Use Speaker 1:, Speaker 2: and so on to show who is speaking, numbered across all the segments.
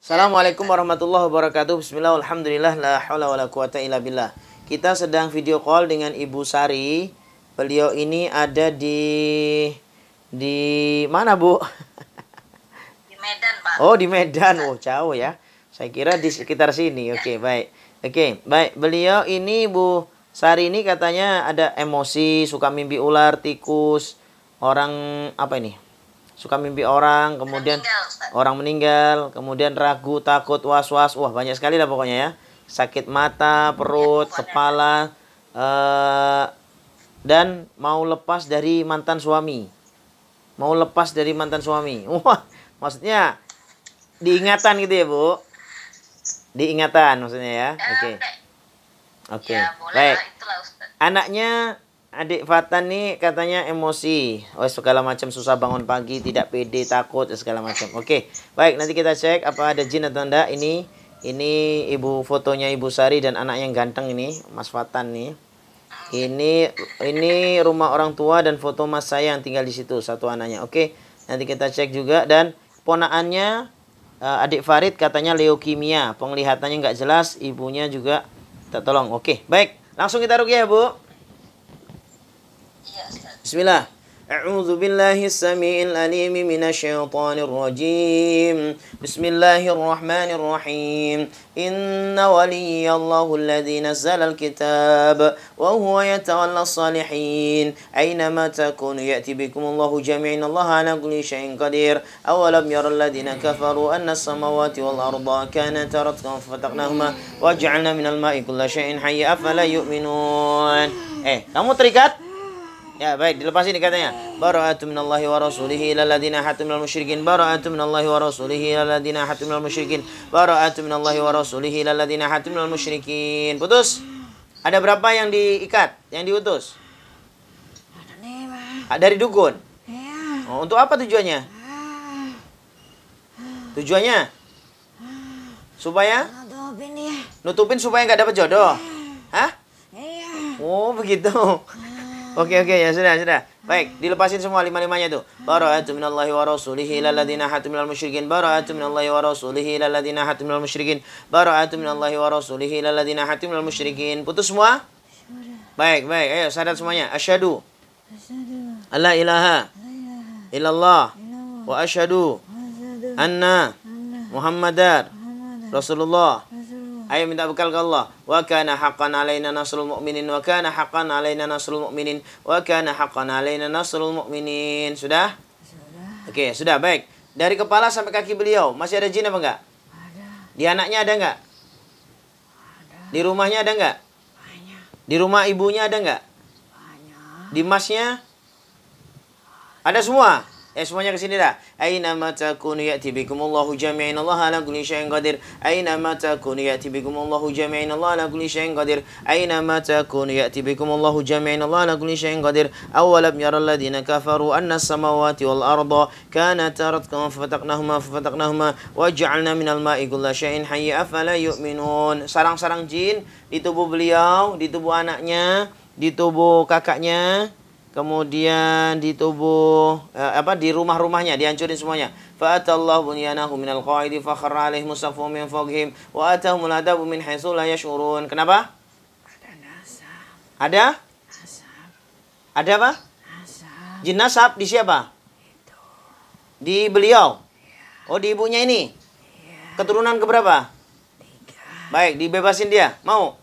Speaker 1: Assalamualaikum warahmatullahi wabarakatuh. Bismillah, alhamdulillah, la haula wala quwata illa billah. Kita sedang video call dengan Ibu Sari. Beliau ini ada di mana, Bu?
Speaker 2: Di Medan, Pak.
Speaker 1: Oh, di Medan. Oh, jauh ya. Saya kira di sekitar sini. Oke, baik. Oke, baik. Beliau ini, Bu Sari ini katanya ada emosi, suka mimpi ular, tikus, orang apa ini? Suka mimpi orang, kemudian orang meninggal, kemudian ragu, takut, was-was. Wah, banyak sekali lah pokoknya ya. Sakit mata, perut, kepala, dan mau lepas dari mantan suami. Mau lepas dari mantan suami. Wah, maksudnya diingatan gitu ya, Bu? Diingatan maksudnya ya. Oke. Oke. Baik. Anaknya adik Fatan nih katanya emosi, segala macam, susah bangun pagi, tidak pede, takut, segala macam. Oke, baik, nanti kita cek apa ada jin atau enggak. Ini ibu, fotonya Ibu Sari dan anak yang ganteng ini, Mas Fatan nih. Ini rumah orang tua dan foto mas saya yang tinggal di situ, satu anaknya. Oke, nanti kita cek juga. Dan ponaannya adik Farid katanya leukemia, penglihatannya nggak jelas, ibunya juga tak tolong. Oke, baik, langsung kita ruqyah ya, Bu. Bismillah. A'udzu billahi as-sami'il 'alim minasy-syaithanir rajim. Bismillahirrahmanirrahim. Inna waliyallahu alladzi nazzala al-kitab wa huwa yatawalla as-salihin. Aynama takunu ya'ti bikumullahu jami'an. Allahu 'ala kulli syai'in qadir. Awalam yaral ladzina kafaru anna as-samawati wal arda kanata ratqan fafataqnahuma wa ja'alna minal ma'i kulli syai'in hayy afala yu'minun. Kamu terikat? Ya, baik, dilepasin katanya. Bara'atu minallahi wa rasulihi ilal ladzina hatu minal musyrikin. Bara'atu minallahi wa rasulihi ilal ladzina hatu minal musyrikin. Bara'atu minallahi wa rasulihi ilal ladzina hatu minal musyrikin. Putus. Ada berapa yang diikat, yang diutus? Dari dukun. Oh, untuk apa tujuannya? Tujuannya? Supaya? Nutupin supaya nggak dapat jodoh. Hah? Oh, begitu. Oke, ya sudah. Baik, dilepasin semua lima-limanya tuh. Bara'atu minallahi wa rasulihi ilal ladzina hatu minal musyrikin. Bara'atu minallahi wa rasulihi ilal ladzina hatu minal musyrikin. Bara'atu minallahi wa rasulihi ilal ladzina hatu minal musyrikin. Putus semua? Baik. Ayo syahadat semuanya. Asyhadu alla ilaha illallah wa asyhadu anna Muhammadar Rasulullah. Ayo minta bekal ke Allah. Wa kana haqqan alaina nasrul mu'minin. Wa kana haqqan alaina nasrul mu'minin. Wa kana haqqan alaina nasrul mu'minin. Sudah? Oke, sudah, baik. Dari kepala sampai kaki beliau masih ada jin apa enggak?
Speaker 3: Ada.
Speaker 1: Di anaknya ada enggak?
Speaker 3: Ada.
Speaker 1: Di rumahnya ada enggak?
Speaker 3: Banyak.
Speaker 1: Di rumah ibunya ada enggak?
Speaker 3: Banyak.
Speaker 1: Di masnya? Ada semua? Semuanya ke sini dah. Aina ma takunu ya'ti bikumullahu jami'an. Allah ala kulli syai'in qadir. Aina ma takunu ya'ti bikumullahu jami'an. Allah ala kulli syai'in qadir. Aina ma takunu ya'ti bikumullahu jami'an. Allah ala kulli syai'in qadir. Awalam yaral ladzina kafaru anna as-samawati wal arda kanata ratqan fafataqnahuma wa ja'alna minal ma'i kulli syai'in hayy afala yu'minun. Sarang-sarang jin di tubuh beliau, di tubuh anaknya, di tubuh kakaknya, kemudian di tubuh di rumah-rumahnya dihancurin semuanya. Fa atallahu bunyanahu minal qawaidi fa kharra alaihim musaffu min fawqihim wa atahumul adabu min haitsu la yash'urun. Kenapa?
Speaker 3: Ada nasab.
Speaker 1: Ada?
Speaker 3: Nasab.
Speaker 1: Ada apa?
Speaker 3: Nasab.
Speaker 1: Jin nasab di siapa?
Speaker 3: Itu.
Speaker 1: Di beliau.
Speaker 3: Ya.
Speaker 1: Oh, di ibunya ini.
Speaker 3: Ya.
Speaker 1: Keturunan keberapa?
Speaker 3: 3.
Speaker 1: Baik, dibebasin dia. Mau?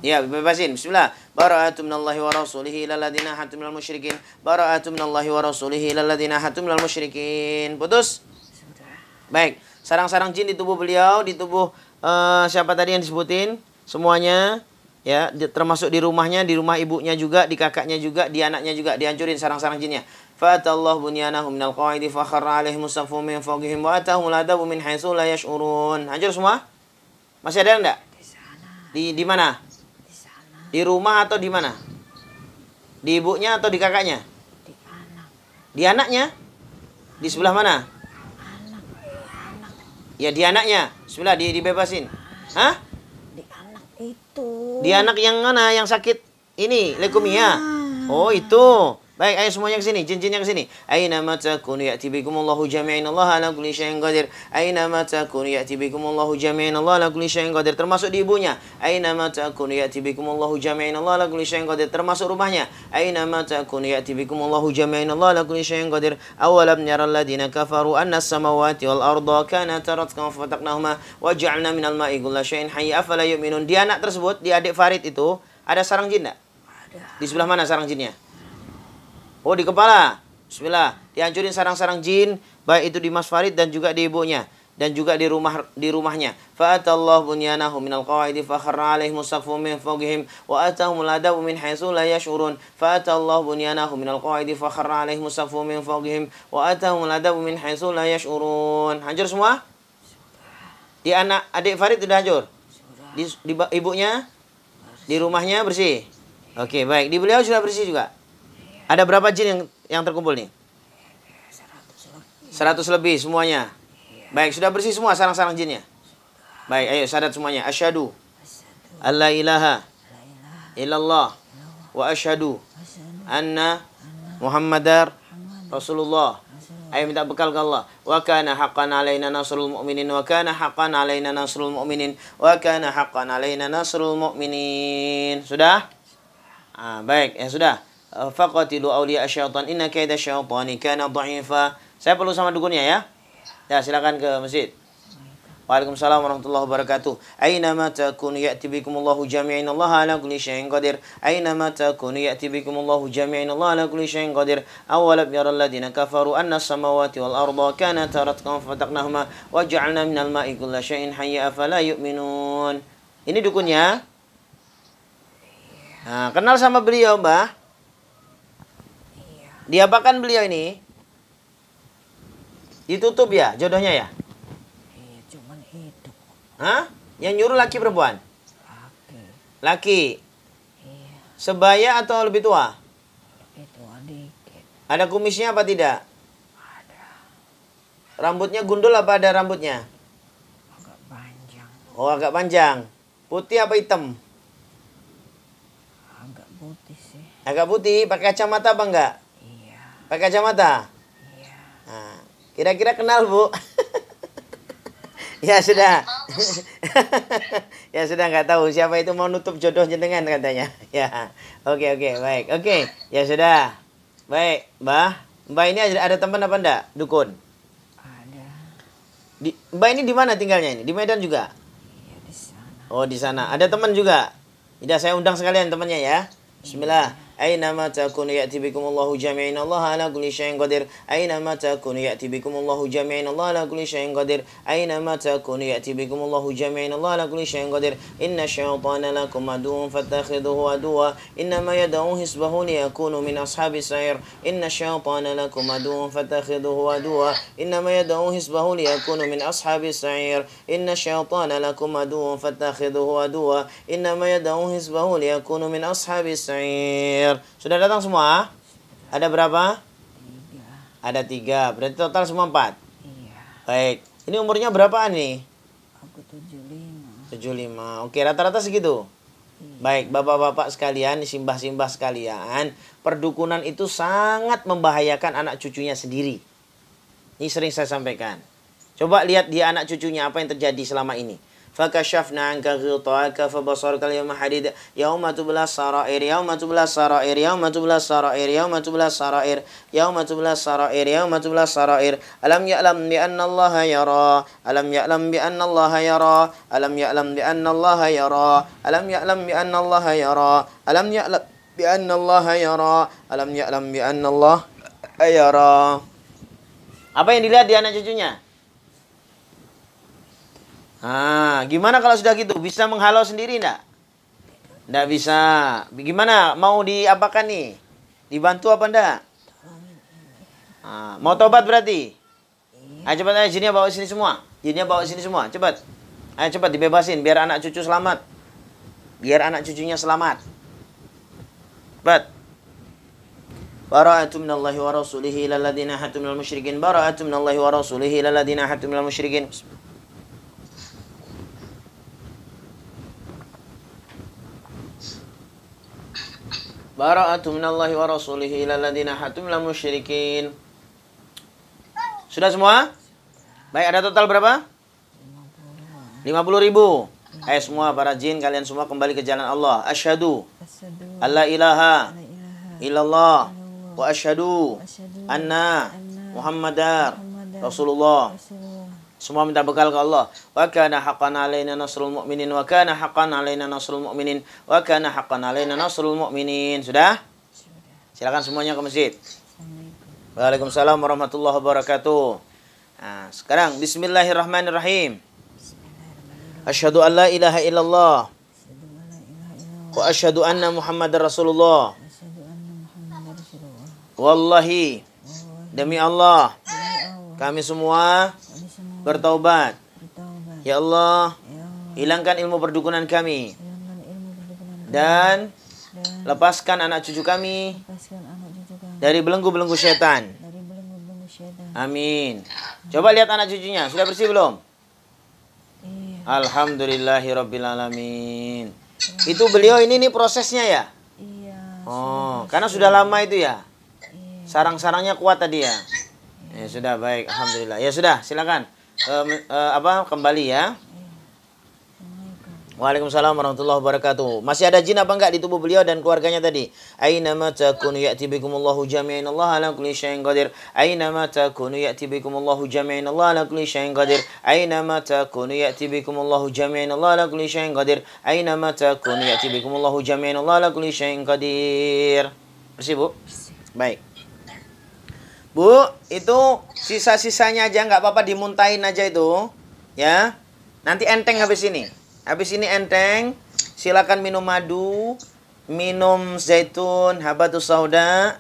Speaker 1: Ya, bebasin. Bismillah. Bara'atu minallahi wa rasulihi ilal ladzina hatu minal musyrikin. Bara'atu minallahi wa rasulihi ilal ladzina hatu minal musyrikin. Putus?
Speaker 3: Sudah.
Speaker 1: Baik. Sarang-sarang jin di tubuh beliau, di tubuh siapa tadi yang disebutin? Semuanya ya, termasuk di rumahnya, di rumah ibunya juga, di kakaknya juga, di anaknya juga dihancurin sarang-sarang jinnya. Fatallahu bunyanahu minal qawaidi fa kharra alaihim musaffu min fawqihim wa atahumul adabu min haitsu la yash'urun. Hancur semua? Masih ada enggak?
Speaker 3: Di sana.
Speaker 1: Di mana?
Speaker 3: Di sana.
Speaker 1: Di rumah atau di mana? Di ibunya atau di kakaknya?
Speaker 3: Di anak.
Speaker 1: Di anaknya? Di sebelah mana?
Speaker 3: Anak.
Speaker 1: Ya, di anaknya. Bismillah, dibebasin. Hah?
Speaker 3: Di anak itu.
Speaker 1: Di anak yang mana? Yang sakit ini, leukemia. Oh, itu. Baik, ayo semuanya ke sini, jin-jinnya ke sini. Aina ma takunu ya'ti bikumullahu jami'an, Allah ala kulli syai'in qadir. Aina ma takunu ya'ti bikumullahu jami'an, Allah ala kulli syai'in qadir. Termasuk di ibunya. Aina ma takunu ya'ti bikumullahu jami'an, Allah ala kulli syai'in qadir. Termasuk rumahnya. Aina ma takunu ya'ti bikumullahu jami'an, Allah ala kulli syai'in qadir. Awalam yara alladziina kafaru anna as-samawati wal arda kanata ratqan fafataqnahuma wa ja'alna minal ma'i kulla syai'in hayy afala yu'minun. Di anak tersebut, di adik Farid itu ada sarang jin enggak? Di sebelah mana sarang jinnya? Oh, di kepala. Bismillah. Dihancurin sarang-sarang jin, baik itu di Mas Farid dan juga di ibunya dan juga di rumahnya. Fa'atallahu bunyanahum minal qawaidi fa kharra 'alaihim saqfun min fawqihim wa atahumul adabu min haitsu la yash'urun. Fa'atallahu bunyanahum minal qawaidi fa kharra 'alaihim saqfun min fawqihim wa atahumul adabu min haitsu la yash'urun. Hancur semua? Di anak adik Farid sudah hancur? Di ibunya? Di rumahnya bersih? Oke, baik. Di beliau sudah bersih juga? Ada berapa jin yang terkumpul nih? 100 lebih semuanya. Baik, sudah bersih semua sarang-sarang jinnya. Baik, ayo syahadat semuanya. Asyhadu alla ilaha illallah wa asyhadu anna Muhammadar Rasulullah. Ayo minta bekal ke Allah. Wa kana haqqan alaina nasrul mu'minin wa kana haqqan alaina nasrul mu'minin wa kana haqqan alaina nasrul mu'minin. Sudah? Baik, ya sudah. Faqatilu awliya asyaitan inna kaida syaitani kana dha'ifa. Saya perlu sama dukunnya ya. Ya, silakan ke masjid. Waalaikumsalam warahmatullahi wabarakatuh. Aina ma takunu ya'ti bikumullahu jami'an, Allah ala kulli syai'in qadir. Aina ma takunu ya'ti bikumullahu jami'an, Allah ala kulli syai'in qadir. Awalam yaral ladzina kafaru anna as-samawati wal arda kanata ratqan fafataqnahuma wa ja'alna minal ma'i kulla syai'in hayy afala yu'minun. Ini dukunnya. Nah, kenal sama beliau, Mbah? Diapakan beliau ini? Ditutup ya jodohnya ya?
Speaker 3: Iya, cuman hidup.
Speaker 1: Hah? Yang nyuruh laki perempuan?
Speaker 3: Laki.
Speaker 1: Laki.
Speaker 3: Iya,
Speaker 1: Sebaya atau lebih tua?
Speaker 3: itu dikit.
Speaker 1: Ada kumisnya apa tidak?
Speaker 3: Ada.
Speaker 1: Rambutnya gundul apa ada rambutnya?
Speaker 3: Agak panjang.
Speaker 1: Oh, agak panjang. Putih apa hitam?
Speaker 3: Agak putih sih.
Speaker 1: Agak putih. Pakai kacamata apa enggak?
Speaker 3: Iya.
Speaker 1: Pakai kacamata?
Speaker 3: Iya.
Speaker 1: Nah, kira-kira kenal, Bu? Ya sudah. Ya sudah, nggak tahu siapa itu mau nutup jodoh jenengan katanya. Ya. Oke, baik. Oke. Ya sudah. Baik, Mbah. Mbah ini ada teman apa enggak? Dukun.
Speaker 3: Ada.
Speaker 1: Mbah ini di mana tinggalnya ini? Di Medan juga?
Speaker 3: Iya, di sana.
Speaker 1: Oh, di sana. Ada teman juga? Tidak, saya undang sekalian temannya ya. Bismillah. Aina ma takunu ya'ti bikumullahu jami'an, Allah ala kulli syai'in qadir. Aina ma takunu ya'ti bikumullahu jami'an, Allah ala kulli syai'in qadir. Aina ma takunu ya'ti bikumullahu jami'an, Allah ala kulli syai'in qadir. Inna syaitana lakum aduwwun fattakhidhuhu aduwwa. Innama yad'u hisbahu liyakunu min ashabis sa'ir. Inna syaitana lakum aduwwun fattakhidhuhu aduwwa. Innama yad'u hisbahu liyakunu min ashabis sa'ir. Inna syaitana lakum aduwwun fattakhidhuhu aduwwa. Innama yad'u hisbahu liyakunu min ashabis sa'ir. Sudah datang semua? Ada berapa?
Speaker 3: 3.
Speaker 1: Ada 3. Berarti total semua 4.
Speaker 3: Iya.
Speaker 1: Baik. Ini umurnya berapaan nih?
Speaker 3: Aku 75.
Speaker 1: 75. Oke, rata-rata segitu.
Speaker 3: Iya.
Speaker 1: Baik, bapak-bapak sekalian, simbah-simbah sekalian, perdukunan itu sangat membahayakan anak cucunya sendiri. Ini sering saya sampaikan. Coba lihat dia anak cucunya apa yang terjadi selama ini. فكشفنا عنك غطاءك فبصرك اليوم حديد يوم تبلى السرائر يوم تبلى السرائر يوم تبلى السرائر يوم تبلى السرائر يوم تبلى السرائر يوم تبلى السرائر ألم يعلم بأن الله يرى ألم يعلم بأن الله يرى ألم يعلم بأن الله يرى ألم يعلم بأن الله يرى ألم يعلم بأن الله يرى ألم يعلم بأن الله يرى. Apa yang dilihat di anak cucunya? Gimana kalau sudah gitu? Bisa menghalau sendiri enggak? Enggak bisa. Gimana? Mau diapakan nih? Dibantu apa enggak? Mau tobat berarti? Ayo cepat aja, jinnya bawa sini semua. Jinnya bawa sini semua, cepat. Ayo cepat dibebasin biar anak cucu selamat. Biar anak cucunya selamat. Cepat. Bara'atu minallahi wa rasulihi ilal ladzina hadu minal musyrikin. Bara'atu minallahi wa rasulihi ilal ladzina hadu minal musyrikin. Bara'atu minallahi wa rasulihi ilal ladzina hadu minal musyrikin. Sudah semua? Baik, ada total berapa? 50.000. Ayo semua para jin, kalian semua kembali ke jalan Allah. Asyhadu alla ilaha illallah wa asyhadu anna Muhammadar Rasulullah. Semua minta bekal ke Allah. Wa kana haqqan alaina nasrul mu'minin wa kana haqqan alaina nasrul mu'minin wa kana haqqan alaina nasrul mu'minin. Sudah? Silakan semuanya ke masjid. Waalaikumsalam warahmatullahi wabarakatuh. Nah, sekarang bismillahirrahmanirrahim. Asyhadu an la ilaha illallah wa asyhadu anna Muhammadar Rasulullah. Wallahi, demi Allah, kami semua bertaubat. Ya Allah, hilangkan ilmu perdukunan kami dan lepaskan anak cucu kami dari belenggu-belenggu setan. Amin. Coba lihat anak cucunya, sudah bersih belum? Alhamdulillahirabbil alamin. Itu beliau ini prosesnya ya?
Speaker 3: Iya.
Speaker 1: Oh, karena sudah lama itu ya? Sarang-sarangnya kuat tadi ya? Ya sudah, baik, alhamdulillah. Ya sudah, silakan. Kembali ya. Waalaikumsalam warahmatullahi wabarakatuh. Masih ada jin apa enggak di tubuh beliau dan keluarganya tadi? Aina ma takunu ya'ti bikumullahu jami'an, Allah ala kulli syai'in qadir. Aina ma takunu ya'ti bikumullahu jami'an, Allah ala kulli syai'in qadir. Aina ma takunu ya'ti bikumullahu jami'an, Allah ala kulli syai'in qadir. Aina ma takunu ya'ti bikumullahu jami'an, Allah ala kulli syai'in qadir. Bersih, Bu? Baik. Bu, itu sisa-sisanya aja nggak apa-apa, dimuntahin aja itu. Ya. Nanti enteng habis ini. Habis ini enteng, silakan minum madu, minum zaitun, habatus sauda.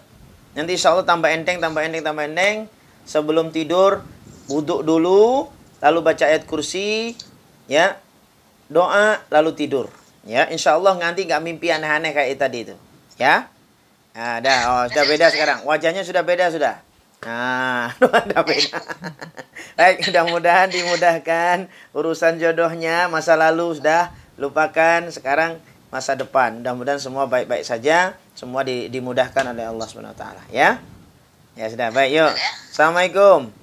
Speaker 1: Nanti insya Allah tambah enteng, tambah enteng, tambah enteng. Sebelum tidur, wudhu dulu, lalu baca ayat kursi, ya, doa, lalu tidur. Ya, insya Allah nanti nggak mimpi aneh-aneh kayak tadi itu. Ya, nah, sudah beda sekarang. Wajahnya sudah beda sudah. Nah, udah beda. Baik, mudah-mudahan dimudahkan urusan jodohnya. Masa lalu sudah lupakan, sekarang masa depan. Mudah-mudahan semua baik-baik saja, semua dimudahkan oleh Allah SWT. Ya, ya sudah, baik, yuk. Assalamualaikum.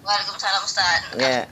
Speaker 2: Waalaikumsalam Ustaz.
Speaker 1: Ya.